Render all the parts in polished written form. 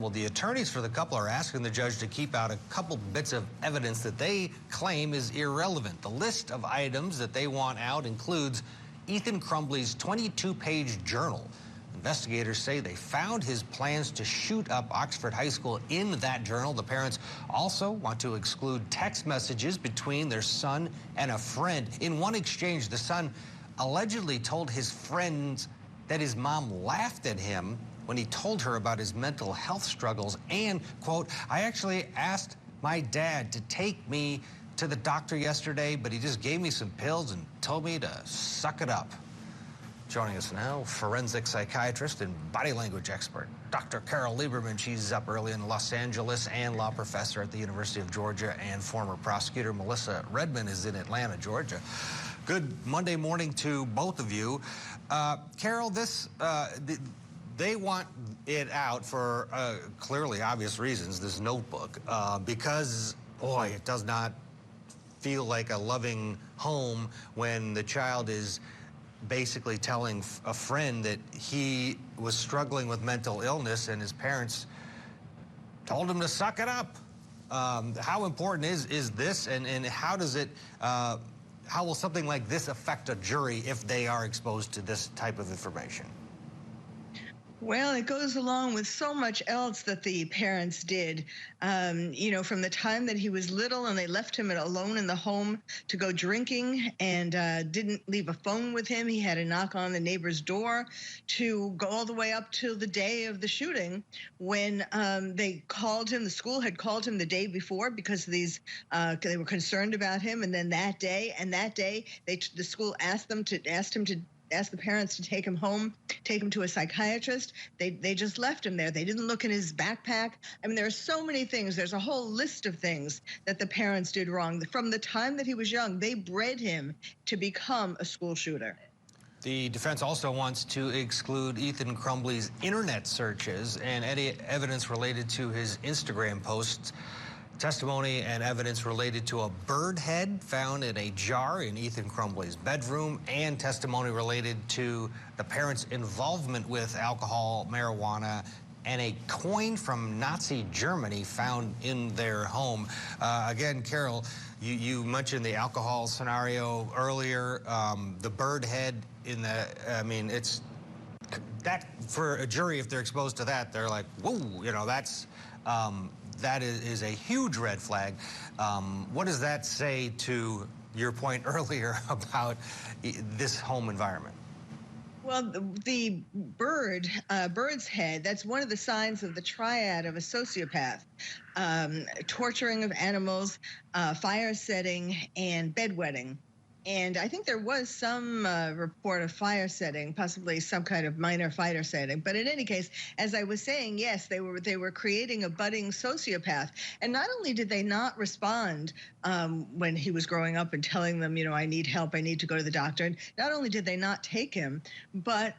Well, the attorneys for the couple are asking the judge to keep out a couple bits of evidence that they claim is irrelevant. The list of items that they want out includes Ethan Crumbley's 22-page journal. Investigators say they found his plans to shoot up Oxford High School in that journal. The parents also want to exclude text messages between their son and a friend. In one exchange, the son allegedly told his friends that his mom laughed at him when he told her about his mental health struggles and, quote, "I actually asked my dad to take me to the doctor yesterday, but he just gave me some pills and told me to suck it up." Joining us now, forensic psychiatrist and body language expert, Dr. Carole Lieberman. She's up early in Los Angeles and law professor at the University of Georgia, and former prosecutor Melissa Redmond is in Atlanta, Georgia. Good Monday morning to both of you. Carole, they want it out for clearly obvious reasons, this notebook, because, boy, it does not feel like a loving home when the child is basically telling a friend that he was struggling with mental illness and his parents told him to suck it up. How important is this, and how does it, how will something like this affect a jury if they are exposed to this type of information? Well, it goes along with so much else that the parents did. From the time that he was little and they left him alone in the home to go drinking and didn't leave a phone with him. He had to knock on the neighbor's door, to go all the way up till the day of the shooting when they called him. The school had called him the day before because they were concerned about him. And then that day, the school asked him to ask the parents to take him home, take him to a psychiatrist. They just left him there. They didn't look in his backpack. I mean, there are so many things. There's a whole list of things that the parents did wrong. From the time that he was young, they bred him to become a school shooter. The defense also wants to exclude Ethan Crumbley's internet searches and any evidence related to his Instagram posts. Testimony and evidence related to a bird head found in a jar in Ethan Crumbley's bedroom, and testimony related to the parents' involvement with alcohol, marijuana, and a coin from Nazi Germany found in their home. Again, Carole, you mentioned the alcohol scenario earlier. The bird head in the, I mean, it's that for a jury, if they're exposed to that, they're like, whoa, you know, that is a huge red flag. What does that say to your point earlier about this home environment? Well, the bird's head, that's one of the signs of the triad of a sociopath. Torturing of animals, fire setting, and bedwetting. And I think there was some report of fire setting, possibly some kind of minor fire setting. But in any case, as I was saying, yes, they were creating a budding sociopath. And not only did they not respond when he was growing up and telling them, I need help, I need to go to the doctor. And not only did they not take him, but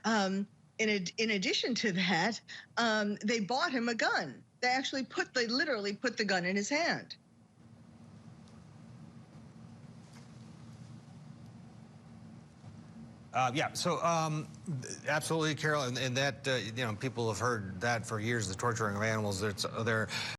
in addition to that, they bought him a gun. They literally put the gun in his hand. Absolutely, Carole, and that, people have heard that for years, the torturing of animals. They're